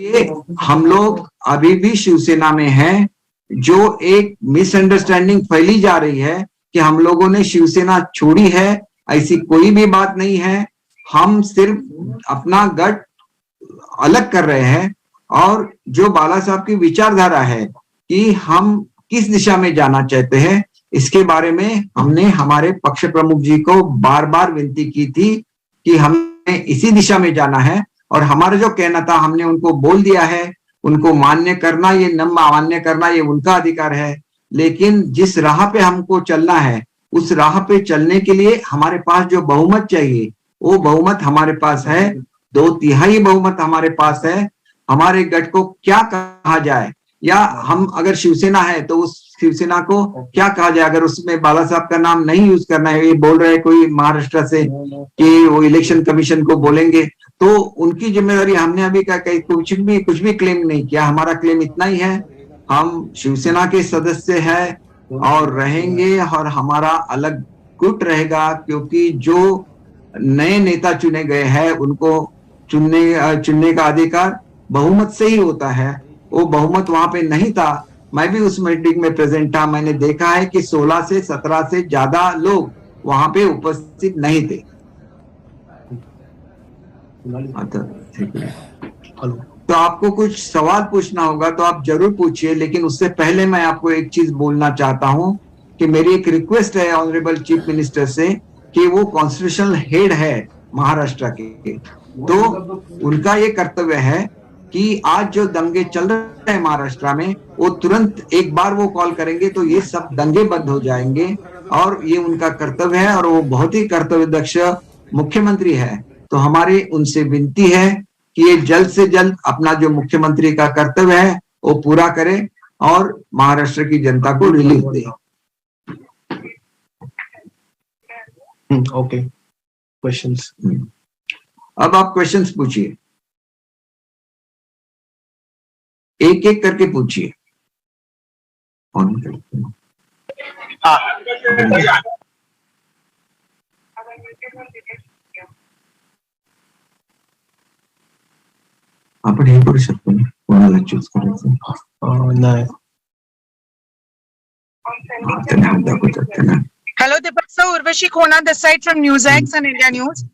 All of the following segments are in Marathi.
ये हम लोग अभी भी शिवसेना में हैं। जो एक मिसअंडरस्टैंडिंग फैली जा रही है कि हम लोगों ने शिवसेना छोड़ी है, ऐसी कोई भी बात नहीं है। हम सिर्फ अपना गट अलग कर रहे हैं और जो बाला साहब की विचारधारा है कि हम किस दिशा में जाना चाहते हैं, इसके बारे में हमने हमारे पक्ष प्रमुख जी को बार बार विनती की थी कि हमें इसी दिशा में जाना है और हमारा जो कहना था हमने उनको बोल दिया है। उनको मान्य करना ये न मान्य करना ये उनका अधिकार है, लेकिन जिस राह पे हमको चलना है उस राह पे चलने के लिए हमारे पास जो बहुमत चाहिए वो बहुमत हमारे पास है। 2/3 बहुमत हमारे पास है। हमारे गठ को क्या कहा जाए, या हम अगर शिवसेना है तो उस शिवसेना को क्या कहा जाए। अगर उसमें बाला साहब का नाम नहीं यूज करना है, ये बोल रहे हैं कोई महाराष्ट्र से कि वो इलेक्शन कमीशन को बोलेंगे, तो उनकी जिम्मेदारी। हमने अभी कुछ भी क्लेम नहीं किया। हमारा क्लेम इतना ही है, हम शिवसेना के सदस्य हैं और रहेंगे और हमारा अलग गुट रहेगा, क्योंकि जो नए नेता चुने गए हैं उनको चुनने का अधिकार बहुमत से ही होता है। वो बहुमत वहां पे नहीं था। मैं भी उस मीटिंग में प्रेजेंट था। मैंने देखा है कि 16 से 17 से ज्यादा लोग वहां पे उपस्थित नहीं थे। तो आपको कुछ सवाल पूछना होगा तो आप जरूर पूछिए, लेकिन उससे पहले मैं आपको एक चीज बोलना चाहता हूं कि मेरी एक रिक्वेस्ट है ऑनरेबल चीफ मिनिस्टर से कि वो कॉन्स्टिट्यूशनल हेड है महाराष्ट्र के, तो उनका ये कर्तव्य है कि आज जो दंगे चल रहे हैं महाराष्ट्र में, वो तुरंत एक बार वो कॉल करेंगे तो ये सब दंगे बंद हो जाएंगे, और ये उनका कर्तव्य है। और वो बहुत ही कर्तव्य दक्ष मुख्यमंत्री है, तो हमारी उनसे विनती है कि ये जल्द से जल्द अपना जो मुख्यमंत्री का कर्तव्य है वो पूरा करे और महाराष्ट्र की जनता को रिलीफ दे। Okay, questions. अब आप क्वेश्चंस पूछिए, एक एक करके पूछिए। आपण हे करू शकतो ना, कोणाला चूज करायचं नाही। Hello Deepak sir, Urvashi Khona this side from News X and India News.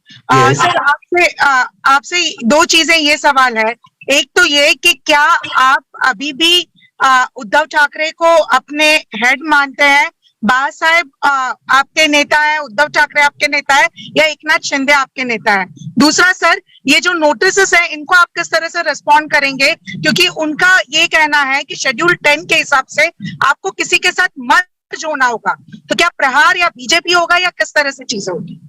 Sir आपसे दो चीजें, ये सवाल है। एक तो ये कि क्या आप अभी भी उद्धव ठाकरे को अपने हेड मानते हैं? बाला साहेब आपके नेता है, उद्धव ठाकरे आपके नेता है, या एकनाथ शिंदे आपके नेता है? दूसरा सर, ये जो नोटिस है इनको आप किस तरह से रिस्पॉन्ड करेंगे? क्योंकि उनका ये कहना है कि शेड्यूल 10 के हिसाब से आपको किसी के साथ मर्ज होना होगा, तो क्या प्रहार या बीजेपी होगा या किस तरह से चीजें होगी?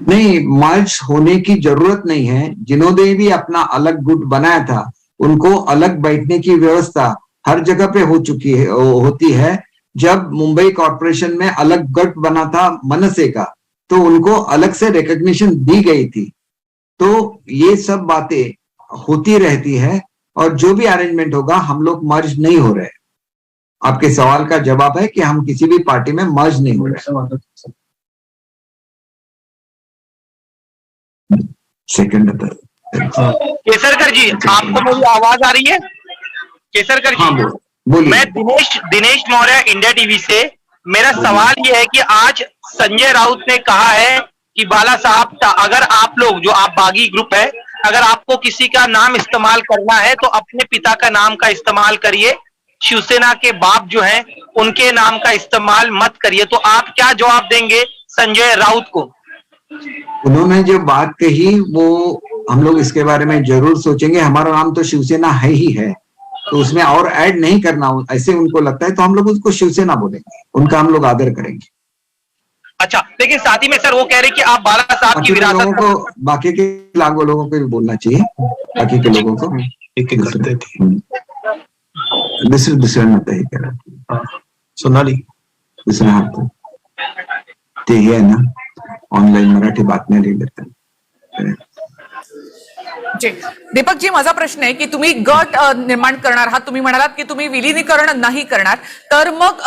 नहीं, मर्ज होने की जरूरत नहीं है। जिन्होंने भी अपना अलग गुट बनाया था उनको अलग बैठने की व्यवस्था हर जगह पे होती है। जब मुंबई कॉर्पोरेशन में अलग गट बना था मनसे का, तो उनको अलग से रिकॉग्निशन दी गई थी। तो ये सब बातें होती रहती है और जो भी अरेंजमेंट होगा, हम लोग मर्ज नहीं हो रहे। आपके सवाल का जवाब है कि हम किसी भी पार्टी में मर्ज नहीं हो रहे। सेकंड केसरकर जी, आपको मेरी आवाज आ रही है? केसरकर जी, हाँ, मैं दिनेश मौर्य, इंडिया टीवी से। मेरा सवाल ये है कि आज संजय राउत ने कहा है कि बाला साहब, अगर आप लोग जो आप बागी ग्रुप है, अगर आपको किसी का नाम इस्तेमाल करना है तो अपने पिता का नाम का इस्तेमाल करिए, शिवसेना के बाप जो हैं उनके नाम का इस्तेमाल मत करिए। तो आप क्या जवाब देंगे संजय राउत को? उन्होंने जो बात कही वो हम लोग इसके बारे में जरूर सोचेंगे। हमारा नाम तो शिवसेना है ही है, तो उसमें और ऐड नहीं करना। ऐसे उनको लगता है तो हम लोग उसको शिवसेना बोलेंगे, उनका हम लोग आदर करेंगे। अच्छा, लेकिन साथ ही में सर वो कह रहे कि आप बाला साहब की विरासत को, बाकी के लाखों लोगों को भी बोलना चाहिए। बाकी के लोगों को एक करते थे दुसऱ्या मत हे करा। सोनाली दुसरा हात ते हे आहे ना, ऑनलाईन मराठी बातम्या लिहिल्या। जी दीपक जी, माझा प्रश्न आहे की तुम्ही गट निर्माण करणार आहात, तुम्ही म्हणालात की तुम्ही विलीनीकरण नाही करणार, तर मग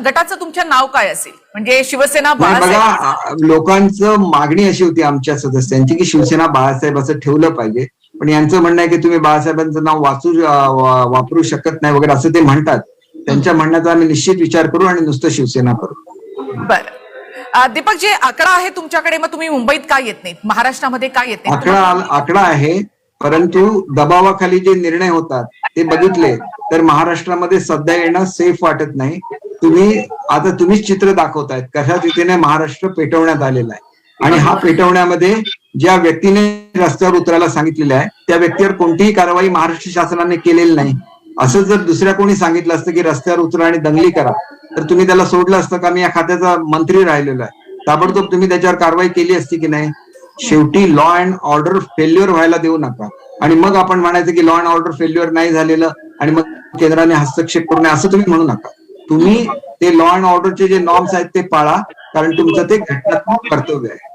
गटाचं तुमचं नाव काय असेल? म्हणजे शिवसेना बाळासाहेब? लोकांचं मागणी अशी होती आमच्या सदस्यांची की शिवसेना बाळासाहेब असं ठेवलं पाहिजे, पण यांचं म्हणणं आहे की तुम्ही बाळासाहेबांचं नाव वापरू शकत नाही वगैरे असं ते म्हणतात. त्यांच्या म्हणण्याचा आम्ही निश्चित विचार करू आणि नुसतं शिवसेना करू. बरं दीपक जे आकडा आहे तुमच्याकडे, मग तुम्ही मुंबईत का येत नाहीत, महाराष्ट्रामध्ये का येत नाहीत? आकडा आहे, परंतु दबावाखाली जे निर्णय होतात ते बघितले तर महाराष्ट्रामध्ये सध्या येणं सेफ वाटत नाही. तुम्हीच चित्र दाखवतायत कशा रीतीने महाराष्ट्र पेटवण्यात आलेला आहे. आणि हा पेटवण्यामध्ये ज्या व्यक्तीने रस्त्यावर उतरायला सांगितलेलं आहे त्या व्यक्तीवर कोणतीही कारवाई महाराष्ट्र शासनाने केलेली नाही. असं जर दुसऱ्या कोणी सांगितलं असतं की रस्त्यावर उतरा आणि दंगली करा तर तुम्ही त्याला सोडलं असतं का? मी या खात्याचा मंत्री राहिलेलो आहे. ताबडतोब तुम्ही त्याच्यावर कारवाई केली असती की नाही? शेवटी लॉ अँड ऑर्डर फेल्युअर व्हायला देऊ नका आणि मग आपण म्हणायचं की लॉ अँड ऑर्डर फेल्युअर नाही झालेलं आणि मग केंद्राने हस्तक्षेप करू नये असं तुम्ही म्हणू नका. तुम्ही ते लॉ अँड ऑर्डरचे जे नॉर्म्स आहेत ते पाळा, कारण तुमचं ते घटनात्मक कर्तव्य आहे.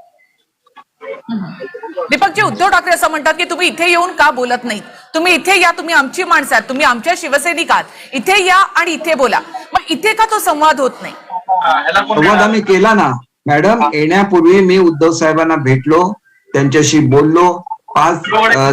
दीपक जी, उद्धव ठाकरे असं म्हणतात की तुम्ही इथे येऊन का बोलत नाही? तुम्ही इथे या, तुम्ही आमची माणसं आहात, तुम्ही आमच्या शिवसैनिक आहात, इथे या आणि इथे बोला. मग इथे का तो संवाद होत नाही? संवाद आम्ही केला ना मॅडम. येण्यापूर्वी मी उद्धव साहेबांना भेटलो, त्यांच्याशी बोललो, 5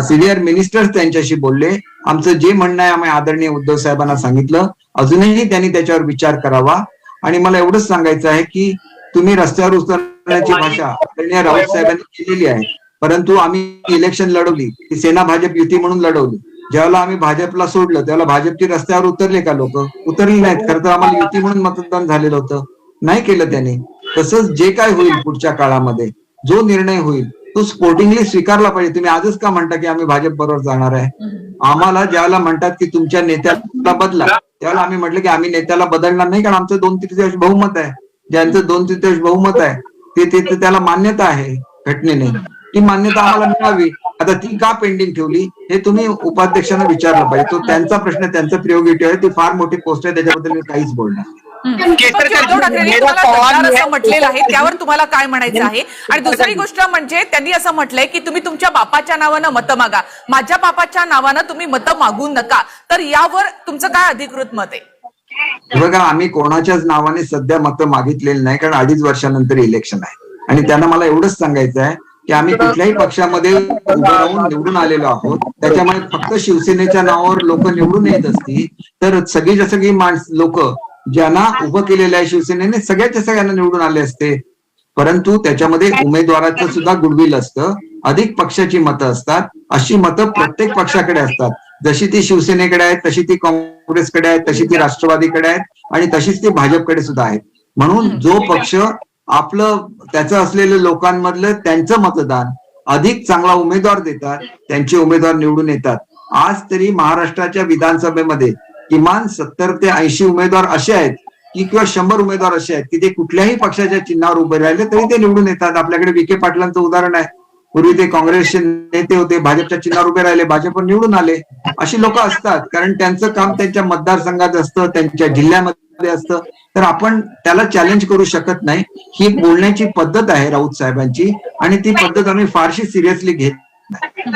सिनियर मिनिस्टर्स त्यांच्याशी बोलले. आमचं जे म्हणणं आहे आम्ही आदरणीय उद्धव साहेबांना सांगितलं. अजूनही त्यांनी त्याच्यावर विचार करावा. आणि मला एवढंच सांगायचं आहे की तुम्ही रस्त्यावर उतरण्याची भाषा आदरणीय राऊत साहेबांनी केलेली आहे, परंतु आम्ही इलेक्शन लढवली ती सेना भाजप युती म्हणून लढवली. ज्यावेळेला आम्ही भाजपला सोडलं त्यावेळेला भाजपची रस्त्यावर उतरले का लोक? उतरले नाहीत. खरं तर आम्हाला युती म्हणून मतदान झालेलं होतं, नाही केलं त्यांनी. तसंच जे काय होईल पुढच्या काळामध्ये जो निर्णय होईल तो स्पोर्टिंगली स्वीकारला पाहिजे. तुम्ही आजच का म्हणता की आम्ही भाजप बरोबर जाणार आहे? आम्हाला ज्याला म्हणतात की तुमच्या नेत्याला बदला, त्यावेळेला आम्ही म्हटलं की आम्ही नेत्याला बदलणार नाही, कारण आमचं 2/3 बहुमत आहे. ज्यांचं 2/3 बहुमत आहे ते त्याला मान्यता आहे घटनेने, ती मान्यता आम्हाला मिळावी. आता ती का पेंडिंग ठेवली हे तुम्ही उपाध्यक्षांना विचारलं पाहिजे. तो त्यांचा प्रश्न, त्यांचं प्रियोगिटिव्ह आहे. ती फार मोठी पोस्ट आहे, त्याच्याबद्दल मी काहीच बोलणार. उद्धव ठाकरेंनी तुम्हाला गद्दार असं म्हटलेलं आहे, त्यावर तुम्हाला काय म्हणायचं आहे? आणि दुसरी गोष्ट म्हणजे त्यांनी असं म्हटलंय की तुम्ही तुमच्या बापाच्या नावानं मतं मागा, माझ्या बापाच्या नावानं तुम्ही मतं मागू नका. तर यावर तुमचं काय अधिकृत मत आहे? बघा, आम्ही कोणाच्याच नावाने सध्या मतं मागितलेली नाही, कारण 2.5 वर्षानंतर इलेक्शन आहे. आणि त्यांना मला एवढंच सांगायचं आहे की आम्ही कुठल्याही पक्षामध्ये उभं राहून निवडून आलेलो आहोत. त्याच्यामुळे फक्त शिवसेनेच्या नावावर लोक निवडून येत असतील तर सगळी लोक ज्यांना उभं केलेलं आहे शिवसेनेने सगळ्यांना निवडून आले असते. परंतु त्याच्यामध्ये उमेदवाराचं सुद्धा गुडविल असतं, अधिक पक्षाची मतं असतात. अशी मतं प्रत्येक पक्षाकडे असतात. जशी ती शिवसेनेकडे आहेत तशी ती काँग्रेसकडे आहेत, तशी ती राष्ट्रवादीकडे आहेत आणि तशीच ती भाजपकडे सुद्धा आहेत. म्हणून जो पक्ष आपलं त्याचं असलेलं लोकांमधलं त्यांचं मतदान अधिक चांगला उमेदवार देतात त्यांचे उमेदवार निवडून येतात. आज तरी महाराष्ट्राच्या विधानसभेमध्ये किमान 70 ते 80 उमेदवार असे आहेत की किंवा 100 उमेदवार असे आहेत की ते कुठल्याही पक्षाच्या चिन्हावर उभे राहिले तरी ते निवडून येतात. आपल्याकडे विखे पाटलांचं उदाहरण आहे. पूर्वी ते काँग्रेसचे नेते होते, भाजपच्या चिन्हावर उभे राहिले, भाजपवर निवडून आले. अशी लोक असतात, कारण त्यांचं काम त्यांच्या मतदारसंघात असतं, त्यांच्या जिल्ह्यामध्ये असतं. तर आपण त्याला चॅलेंज करू शकत नाही. ही बोलण्याची पद्धत आहे राऊत साहेबांची आणि ती पद्धत आम्ही फारशी सिरियसली घेत नाही.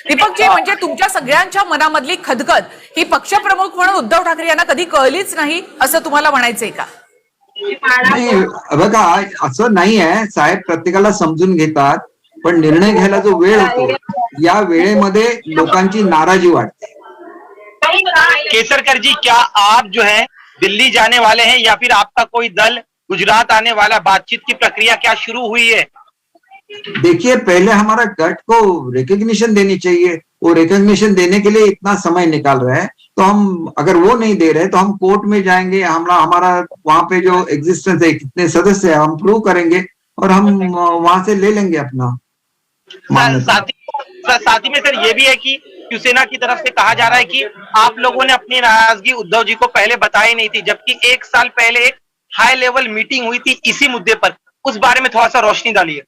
दीपकजी, म्हणजे तुमच्या सगळ्यांच्या मनामधली खदखद ही पक्षप्रमुख म्हणून उद्धव ठाकरे यांना कधी कळलीच नाही असं तुम्हाला म्हणायचंय का? नाही बघा, असं नाही आहे. साहेब प्रत्येकाला समजून घेतात, पण निर्णय घ्यायला जो वेळ होतो या वेळेमध्ये लोकांची नाराजी वाटते. केसरकर जी, क्या आप जो है दिल्ली जाने वाले हैं या फिर आपका कोई दल गुजरात आने वाला? बातचीत की प्रक्रिया क्या शुरू हुई है? देखिए, पहले हमारा गट को रिकग्निशन देनी चाहिए. वो रिकग्निशन देने के लिए इतना समय निकाल रहा है, तो हम अगर वो नहीं दे रहे तो हम कोर्ट में जाएंगे. हमारा वहां पे जो एग्जिस्टेंस है, कितने सदस्य है, हम प्रूव करेंगे और हम वहां से ले लेंगे अपना. साथ ही में सर ये भी है कि शिवसेना की तरफ से कहा जा रहा है कि आप लोगों ने अपनी नाराजगी उद्धव जी को पहले बताई नहीं थी, जबकि 1 साल पहले एक हाई लेवल मीटिंग हुई थी इसी मुद्दे पर. उस बारे में थोड़ा सा रोशनी डालिए.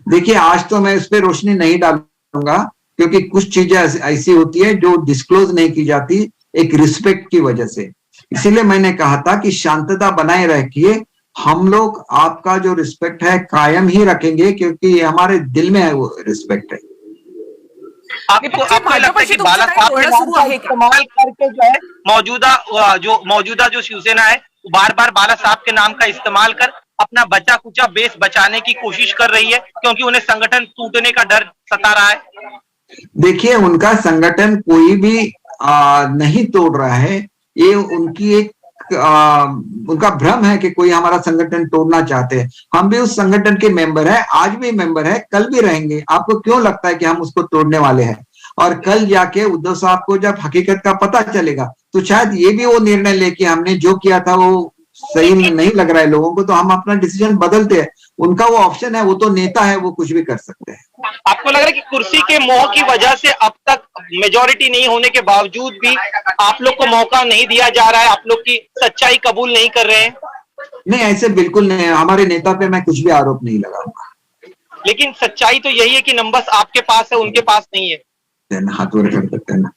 देखिए, आज तो मैं इस पे रोशनी नहीं डालूंगा, क्योंकि कुछ चीजें ऐसी होती है जो डिस्क्लोज नहीं की जाती एक रिस्पेक्ट की वजह से. इसीलिए मैंने कहा था कि शांतता बनाए रखिए. हम लोग आपका जो रिस्पेक्ट है कायम ही रखेंगे, क्योंकि हमारे दिल में है वो रिस्पेक्ट है. आपको लगता है कि बाला साहब के नाम का इस्तेमाल करके जो है मौजूदा जो शिवसेना है बार बार बाला साहब के नाम का इस्तेमाल कर अपना बचा कुचा बेस बचाने की कोशिश कर रही है, क्योंकि उन्हें संगठन टूटने का डर सता रहा है? देखिए, उनका संगठन कोई भी नहीं तोड़ रहा है। ये उनकी एक उनका भ्रम है कि कोई हमारा संगठन तोड़ना चाहते हैं। हम भी उस संगठन के मेंबर है, आज भी मेंबर है, कल भी रहेंगे। आपको क्यों लगता है कि हम उसको तोड़ने वाले हैं? और कल जाके उद्धव साहब को जब हकीकत का पता चलेगा तो शायद ये भी वो निर्णय ले कि हमने जो किया था वो सही नहीं लग रहा है लोगों को, तो हम अपना डिसीजन बदलते हैं। उनका वो ऑप्शन है, वो तो नेता है, वो कुछ भी कर सकते हैं। आपको लग रहा है कि कुर्सी के मोह की वजह से अब तक मेजॉरिटी नहीं होने के बावजूद भी आप लोग को मौका नहीं दिया जा रहा है, आप लोग की सच्चाई कबूल नहीं कर रहे हैं? नहीं, ऐसे बिल्कुल नहीं। हमारे नेता पे मैं कुछ भी आरोप नहीं लगाऊंगा। लेकिन सच्चाई तो यही है कि नंबर्स आपके पास है, उनके पास नहीं है। हाथ वर कर सकते हैं ना।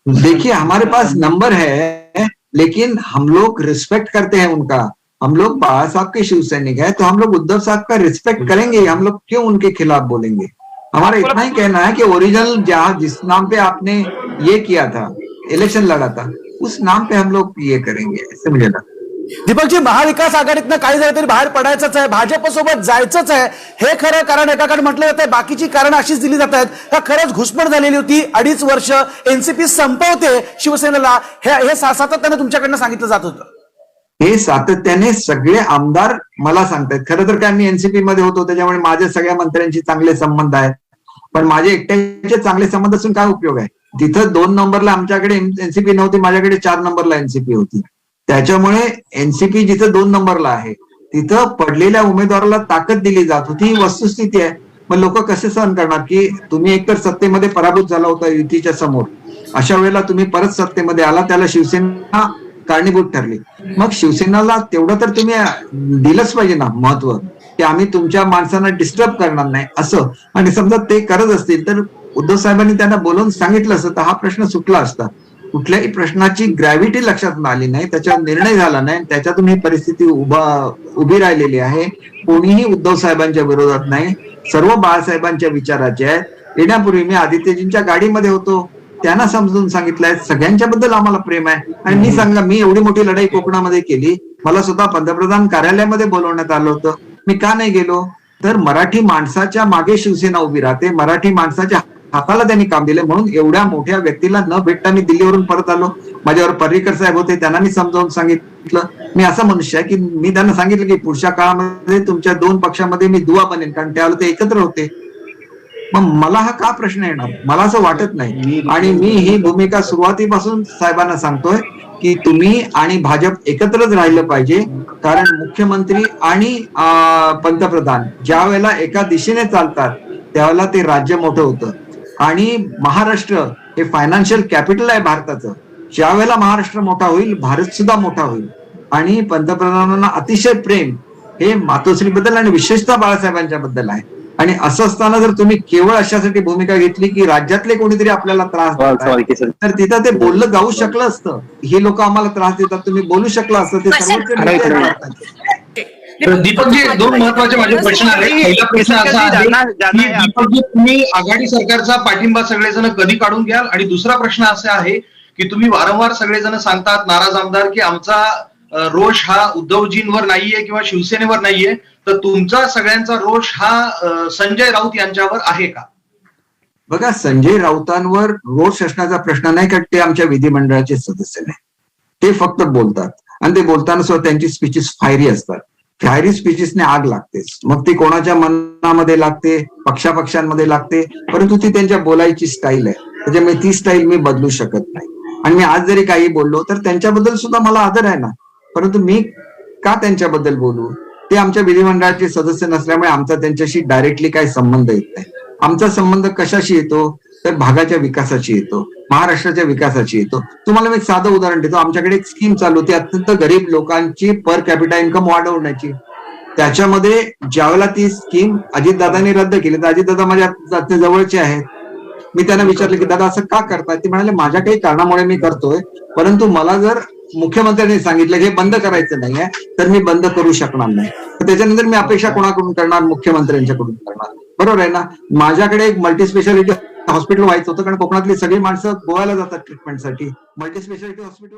देखिए, हमारे पास नंबर है, लेकिन हम लोग रिस्पेक्ट करते हैं उनका। हम लोग बाबा साहब के शिव सैनिक है, तो हम लोग उद्धव साहब का रिस्पेक्ट करेंगे। हम लोग क्यों उनके खिलाफ बोलेंगे? हमारा इतना ही कहना है कि ओरिजिनल जहां जिस नाम पे आपने ये किया था, इलेक्शन लड़ा था, उस नाम पे हम लोग ये करेंगे, ऐसे मुझे लगता है। दीपकजी, महाविकास आघाडीतनं काही झालं तरी बाहेर पडायचंच आहे, भाजपसोबत जायचंच आहे, हे खरं कारण एकाकडे म्हटलं जातंय, बाकीची कारण अशीच दिली जात आहेत का खरंच घुसमट झालेली होती, 2.5 वर्ष एनसीपी संपवते शिवसेनेला, हे सातत्याने तुमच्याकडनं सांगितलं जात होतं? हे सातत्याने सगळे आमदार मला सांगतायत। खरं तर काय, मी एनसीपी मध्ये होतो, त्याच्यामुळे माझे सगळ्या मंत्र्यांशी चांगले संबंध आहेत, पण माझे एकट्याचे चांगले संबंध असून काय उपयोग आहे? तिथं 2 नंबरला आमच्याकडे एनसीपी नव्हती, माझ्याकडे 4 नंबरला एनसीपी होती। त्याच्यामुळे एनसीपी जिथं 2 नंबरला आहे तिथं पडलेल्या उमेदवाराला ताकद दिली जात होती, ही वस्तुस्थिती आहे। मग लोक कसे सहन करणार की तुम्ही एकतर सत्तेमध्ये पराभूत झाला होता युतीच्या समोर, अशा वेळेला तुम्ही परत सत्तेमध्ये आला, त्याला शिवसेना कारणीभूत ठरली। मग शिवसेनेला तेवढं तर तुम्ही दिलंच पाहिजे ना महत्व, की आम्ही तुमच्या माणसांना डिस्टर्ब करणार नाही असं। आणि समजा ते करत असतील तर उद्धव साहेबांनी त्यांना बोलवून सांगितलं असतं तर हा प्रश्न सुटला असता। कुठल्याही प्रश्नाची ग्रॅव्हिटी लक्षात आली नाही, त्याच्यावर निर्णय झाला नाही, त्याच्यातून ही परिस्थिती उभी राहिलेली आहे। कोणीही उद्धव साहेबांच्या विरोधात नाही, सर्व बाळासाहेबांच्या विचाराचे आहेत। येण्यापूर्वी मी आदित्यजींच्या गाडीमध्ये होतो, त्यांना समजून सांगितलंय सगळ्यांच्या बद्दल आम्हाला प्रेम आहे। आणि मी सांगा, मी एवढी मोठी लढाई कोकणामध्ये केली, मला स्वतः पंतप्रधान कार्यालयामध्ये बोलवण्यात आलं होतं, मी का नाही गेलो? तर मराठी माणसाच्या मागे शिवसेना उभी राहते, मराठी माणसाच्या हाताला त्यांनी काम दिले, म्हणून एवढ्या मोठ्या व्यक्तीला न भेटता मी दिल्लीवरून परत आलो। माझ्यावर पर्रिकर साहेब होते, त्यांना मी समजावून सांगितलं। मी असा मनुष्य आहे की मी त्यांना सांगितलं की पुढच्या काळामध्ये तुमच्या 2 पक्षामध्ये मी दुवा बनेन, कारण त्यावेळेला ते एकत्र होते। मग मला हा का प्रश्न येणार? मला असं वाटत नाही। आणि मी ही भूमिका सुरुवातीपासून साहेबांना सांगतोय की तुम्ही आणि भाजप एकत्रच राहिलं पाहिजे, कारण मुख्यमंत्री आणि पंतप्रधान ज्या वेळेला एका दिशेने चालतात त्यावेळेला ते राज्य मोठं होतं। आणि महाराष्ट्र हे फायनान्शियल कॅपिटल आहे भारताचं, ज्या वेळेला महाराष्ट्र मोठा होईल भारत सुद्धा मोठा होईल। आणि पंतप्रधानांना अतिशय प्रेम हे मातोश्रीबद्दल आणि विशेषतः बाळासाहेबांच्या बद्दल आहे। आणि असं असताना जर तुम्ही केवळ अशासाठी भूमिका घेतली की राज्यातले कोणीतरी आपल्याला त्रास देतात, तर तिथं ते बोललं जाऊ शकलं असतं। ही लोक आम्हाला त्रास देतात, तुम्ही बोलू शकला असतं, ते सर्वोच्च दीपकजी, 2 महत्वाचे माझे प्रश्न आहेत। पहिला प्रश्न असा आहे की दीपकजी, तुम्ही आघाडी सरकारचा पाठिंबा सगळेजण कधी काढून घ्याल? आणि दुसरा प्रश्न असा आहे की तुम्ही वारंवार सगळेजण सांगतात, नाराज आमदार, की आमचा रोष हा उद्धवजींवर नाहीये किंवा शिवसेनेवर नाहीये, तर तुमचा सगळ्यांचा रोष हा संजय राऊत यांच्यावर आहे का? बघा, संजय राऊतांवर रोष असण्याचा प्रश्न नाही, कारण ते आमच्या विधिमंडळाचे सदस्य नाही। ते फक्त बोलतात, आणि ते बोलताना सुद्धा त्यांची स्पीचेस फायरी असतात। फायरी स्पीचेसने आग लागतेच, मग ती कोणाच्या मनामध्ये लागते, पक्षापक्षांमध्ये लागते, परंतु ती त्यांच्या बोलायची स्टाईल आहे, त्याच्यामुळे ती स्टाईल मी बदलू शकत नाही। आणि मी आज जरी काही बोललो तर त्यांच्याबद्दल सुद्धा मला आदर आहे ना, परंतु मी का त्यांच्याबद्दल बोलू? ते आमच्या विधिमंडळाचे सदस्य नसल्यामुळे आमचा त्यांच्याशी डायरेक्टली काही संबंध येत नाही। आमचा संबंध कशाशी येतो? तर भागाच्या विकासाची येतो, महाराष्ट्राच्या विकासाची येतो। तुम्हाला मी एक साधं उदाहरण देतो। आमच्याकडे एक स्कीम चालू होती अत्यंत गरीब लोकांची पर कॅपिटा इन्कम वाढवण्याची। त्याच्यामध्ये ज्यावेळेला ती स्कीम अजितदादांनी रद्द केली, तर अजितदादा माझ्या जवळचे आहेत, मी त्यांना विचारलं की दादा असं का करताय? ते म्हणाले माझ्या काही कारणामुळे मी करतोय, परंतु मला जर मुख्यमंत्र्यांनी सांगितलं हे बंद करायचं नाहीये तर मी बंद करू शकणार नाही। तर त्याच्यानंतर मी अपेक्षा कोणाकडून करणार? मुख्यमंत्र्यांच्याकडून करणार, बरोबर आहे ना? माझ्याकडे एक मल्टी स्पेशालिटी हॉस्पिटल व्हायचं होतं, कारण कोकणातली सगळी माणसं गोव्याला जातात ट्रीटमेंटसाठी, मल्टी स्पेशालिटी हॉस्पिटल